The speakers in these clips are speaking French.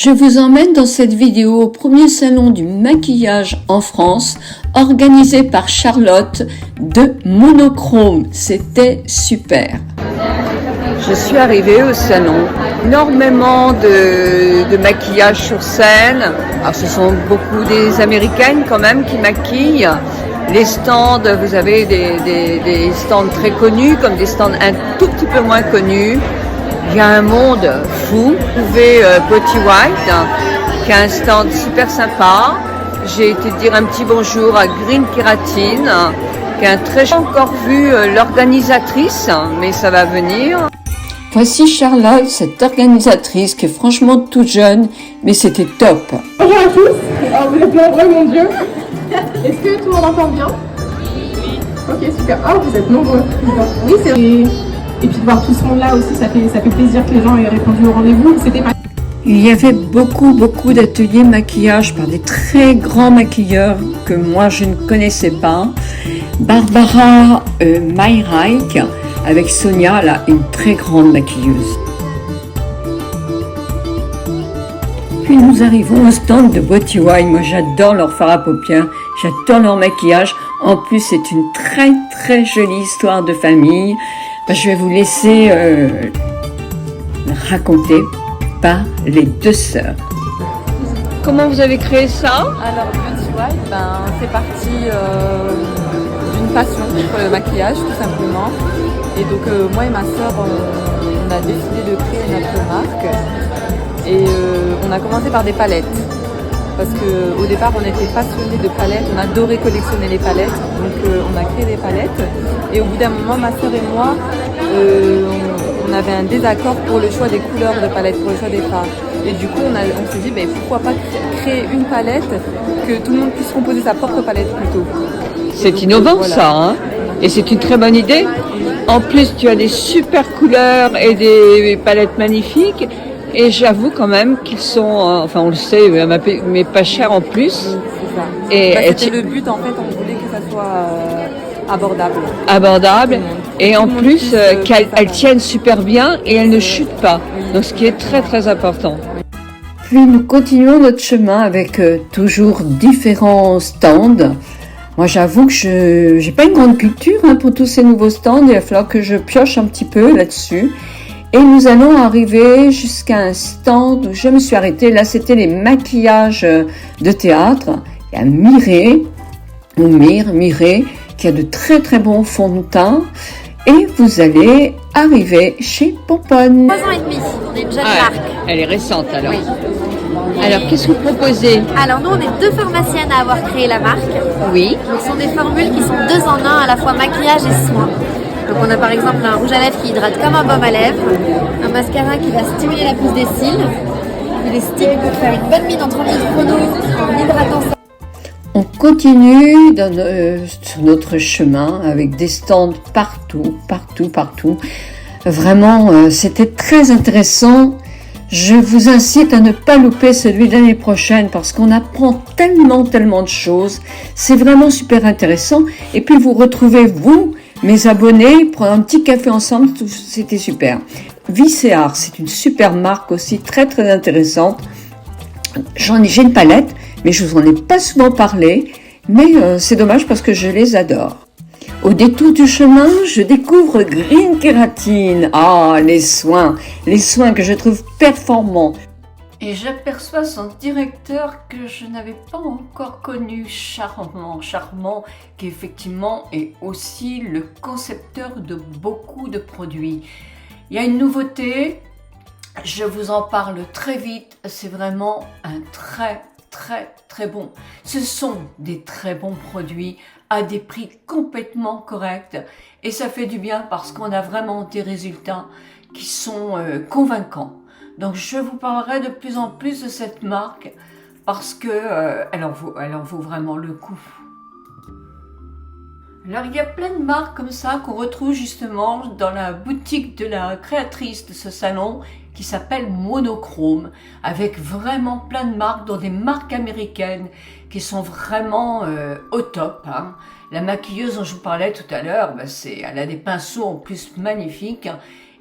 Je vous emmène dans cette vidéo au premier salon du maquillage en France, organisé par Charlotte de Monochrome. C'était super. Je suis arrivée au salon. Énormément de maquillage sur scène. Alors, ce sont beaucoup des Américaines quand même qui maquillent. Les stands, vous avez des stands très connus comme des stands un tout petit peu moins connus. Il y a un monde fou. Vous trouvez Beauty White, qui a un stand super sympa. J'ai été dire un petit bonjour à Green Kératine, qui a un très... J'ai encore vu l'organisatrice, mais ça va venir. Voici Charlotte, cette organisatrice qui est franchement toute jeune, mais c'était top. Bonjour à tous, alors, vous êtes nombreux, mon Dieu. Est-ce que tout le monde entend bien? Oui. Ok, super. Ah, vous êtes nombreux. Oui, c'est vrai. Et puis de voir tout ce monde-là aussi, ça fait plaisir que les gens aient répondu au rendez-vous. C'était pas... Il y avait beaucoup d'ateliers maquillage par des très grands maquilleurs que moi je ne connaissais pas. Barbara Mayreich avec Sonia, là, une très grande maquilleuse. Puis nous arrivons au stand de Beauty White. Moi j'adore leur fard à paupières, j'adore leur maquillage. En plus c'est une très jolie histoire de famille. Je vais vous laisser raconter par les deux sœurs. Comment vous avez créé ça? Alors Beauty White, c'est parti d'une passion pour le maquillage tout simplement. Et donc moi et ma sœur, on a décidé de créer notre marque. Et on a commencé par des palettes. Parce qu'au départ, on était passionnés de palettes, on adorait collectionner les palettes. Donc on a créé des palettes. Et au bout d'un moment, ma sœur et moi, on avait un désaccord pour le choix des couleurs de palettes, pour le choix des fards. Et du coup, on s'est dit, pourquoi pas créer une palette, que tout le monde puisse composer sa propre palette plutôt. C'est innovant voilà. Ça, hein? Et c'est une très bonne idée. En plus, tu as des super couleurs et des palettes magnifiques. Et j'avoue quand même qu'ils sont, enfin on le sait, mais pas cher en plus. C'est ça. Et c'était le but en fait, on voulait que ça soit abordable. Abordable. Et en plus qu'elles tiennent super bien et elles ne chutent pas. Donc ce qui est très important. Puis nous continuons notre chemin avec toujours différents stands. Moi j'avoue que je n'ai pas une grande culture pour tous ces nouveaux stands. Il va falloir que je pioche un petit peu là-dessus. Et nous allons arriver jusqu'à un stand où je me suis arrêtée. Là, c'était les maquillages de théâtre. Il y a Mireille, qui a de très bons fonds de teint. Et vous allez arriver chez Pomponne. 3 ans et demi, on est une jeune marque. Elle est récente alors. Oui. Alors, qu'est-ce que vous proposez? Alors, nous, on est 2 pharmaciennes à avoir créé la marque. Oui. Ce sont des formules qui sont 2 en 1, à la fois maquillage et soins. Donc on a par exemple un rouge à lèvres qui hydrate comme un baume à lèvres, un mascara qui va stimuler la pousse des cils, et des sticks pour faire une bonne mine en 30 minutes chrono en hydratant ça. On continue sur notre chemin avec des stands partout. Vraiment, c'était très intéressant. Je vous incite à ne pas louper celui de l'année prochaine parce qu'on apprend tellement de choses. C'est vraiment super intéressant. Et puis vous retrouvez, vous, mes abonnés, prendre un petit café ensemble, c'était super. Vicéar, c'est une super marque aussi, très intéressante. J'ai une palette, mais je vous en ai pas souvent parlé, mais c'est dommage parce que je les adore. Au détour du chemin, je découvre Green Kératine. Ah, les soins que je trouve performants. Et j'aperçois son directeur que je n'avais pas encore connu, charmant, qui effectivement est aussi le concepteur de beaucoup de produits. Il y a une nouveauté, je vous en parle très vite, c'est vraiment un très bon. Ce sont des très bons produits à des prix complètement corrects et ça fait du bien parce qu'on a vraiment des résultats qui sont convaincants. Donc je vous parlerai de plus en plus de cette marque parce que elle en vaut vraiment le coup. Alors il y a plein de marques comme ça qu'on retrouve justement dans la boutique de la créatrice de ce salon qui s'appelle Monochrome, avec vraiment plein de marques, dont des marques américaines qui sont vraiment au top. Hein. La maquilleuse dont je vous parlais tout à l'heure, elle a des pinceaux en plus magnifiques.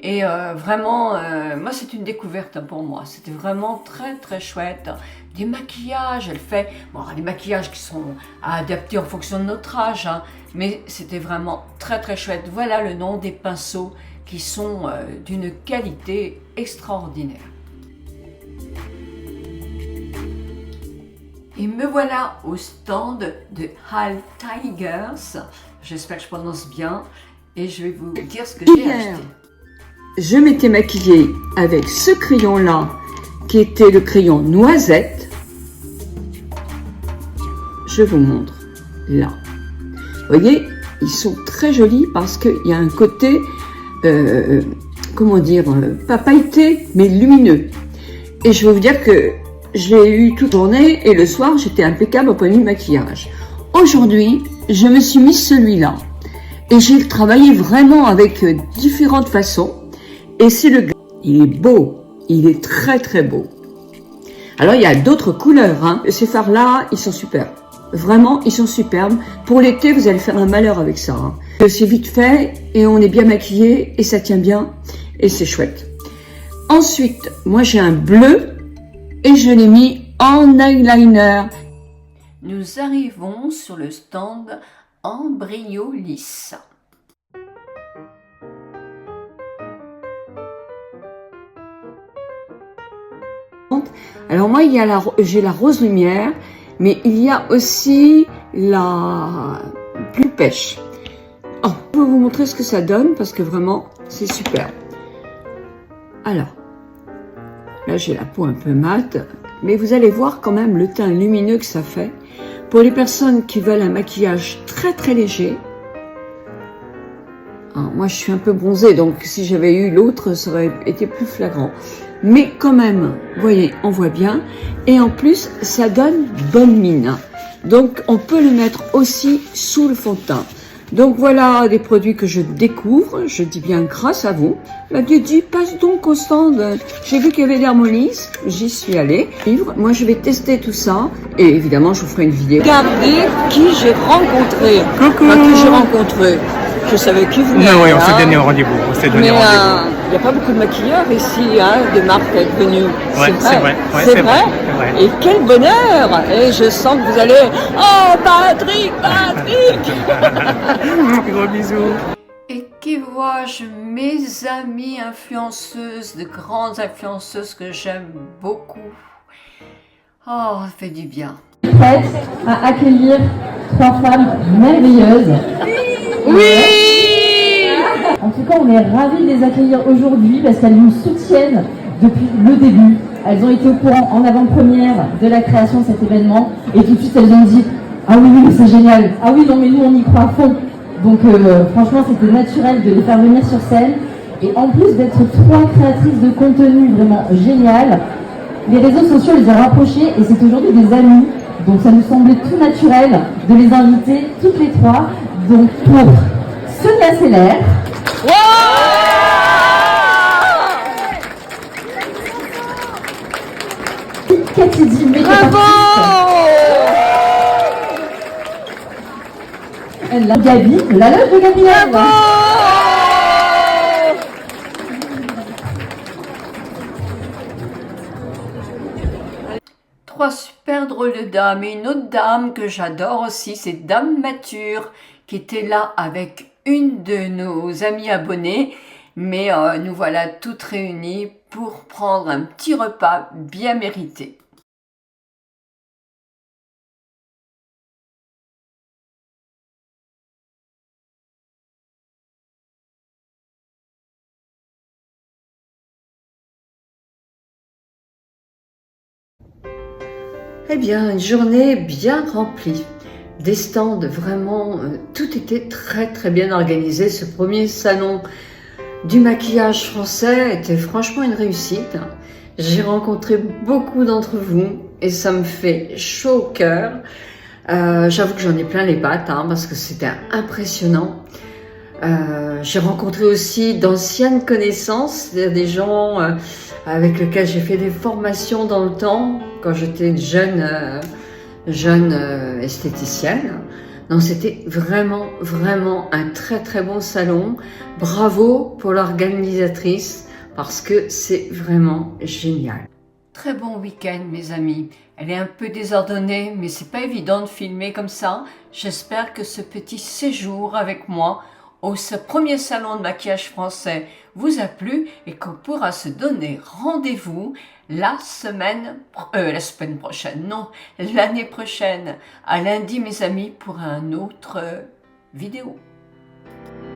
Et vraiment, moi c'est une découverte pour moi. C'était vraiment très très chouette. Des maquillages, elle fait, bon, des maquillages qui sont adaptés en fonction de notre âge, hein, mais c'était vraiment très très chouette. Voilà le nom des pinceaux qui sont d'une qualité extraordinaire. Et me voilà au stand de Hal Tigers. J'espère que je prononce bien. Et je vais vous dire ce que j'ai acheté. Je m'étais maquillée avec ce crayon-là, qui était le crayon noisette. Je vous montre, là. Vous voyez, ils sont très jolis parce qu'il y a un côté, comment dire, pas pailleté, mais lumineux. Et je vais vous dire que je l'ai eu toute la journée et le soir, j'étais impeccable au point de vue maquillage. Aujourd'hui, je me suis mis celui-là. Et j'ai travaillé vraiment avec différentes façons. Et c'est le gris. Il est beau. Il est très très beau. Alors, il y a d'autres couleurs. Hein. Ces fards-là, ils sont superbes. Vraiment, ils sont superbes. Pour l'été, vous allez faire un malheur avec ça. Hein. C'est vite fait et on est bien maquillé et ça tient bien. Et c'est chouette. Ensuite, moi j'ai un bleu. Et je l'ai mis en eyeliner. Nous arrivons sur le stand Embryolis. Alors moi, j'ai la rose lumière, mais il y a aussi la blue pêche. Oh, je vais vous montrer ce que ça donne parce que vraiment, c'est super. Alors. Là, j'ai la peau un peu mate, mais vous allez voir quand même le teint lumineux que ça fait. Pour les personnes qui veulent un maquillage très très léger, hein, moi je suis un peu bronzée, donc si j'avais eu l'autre, ça aurait été plus flagrant. Mais quand même, vous voyez, on voit bien. Et en plus, ça donne bonne mine. Donc, on peut le mettre aussi sous le fond de teint. Donc voilà des produits que je découvre, je dis bien grâce à vous. La Didi, passe donc au stand. J'ai vu qu'il y avait l'Hermolis, j'y suis allée. Moi je vais tester tout ça et évidemment je vous ferai une vidéo. Regardez qui j'ai rencontré. Coucou. Enfin, qui j'ai rencontré. Je savais qui venait. Non, oui, on hein. s'est donné rendez-vous. On s'est donné Mais rendez-vous. il n'y a pas beaucoup de maquilleurs ici, hein, de marques à être venus. Ouais, c'est vrai. Ouais, c'est c'est vrai. vrai. Et quel bonheur. Et je sens que vous allez... Oh, Patrick. Gros bisous. Et qui vois-je, mes amies influenceuses, de grandes influenceuses que j'aime beaucoup. Oh, ça fait du bien. Prête à accueillir trois femmes merveilleuses. Oui. En tout cas, on est ravis de les accueillir aujourd'hui parce qu'elles nous soutiennent depuis le début. Elles ont été au courant en avant-première de la création de cet événement et tout de suite elles ont dit « Ah oui, oui, c'est génial. Ah oui, non, mais nous, on y croit à fond. » Donc franchement, c'était naturel de les faire venir sur scène. Et en plus d'être trois créatrices de contenu vraiment géniales, les réseaux sociaux les ont rapprochées et c'est aujourd'hui des amis. Donc ça nous semblait tout naturel de les inviter toutes les trois. Donc pour Sonia Seller, Cathy Di, la Gabi, la loge de Gabrielle. Trois super drôles de dames et une autre dame que j'adore aussi, c'est Dame Mature qui était là avec une de nos amies abonnées. Mais nous voilà toutes réunies pour prendre un petit repas bien mérité. Eh bien, une journée bien remplie. Des stands, vraiment, tout était très très bien organisé. Ce premier salon du maquillage français était franchement une réussite. J'ai rencontré beaucoup d'entre vous et ça me fait chaud au cœur. J'avoue que j'en ai plein les pattes parce que c'était impressionnant. J'ai rencontré aussi d'anciennes connaissances, c'est-à-dire des gens avec lesquels j'ai fait des formations dans le temps, quand j'étais une jeune esthéticienne. Non, c'était vraiment, vraiment un très très bon salon. Bravo pour l'organisatrice parce que c'est vraiment génial. Très bon week-end mes amis. Elle est un peu désordonnée mais c'est pas évident de filmer comme ça. J'espère que ce petit séjour avec moi ce premier salon de maquillage français vous a plu et qu'on pourra se donner rendez-vous la semaine prochaine, non, l'année prochaine, à lundi mes amis pour un autre vidéo.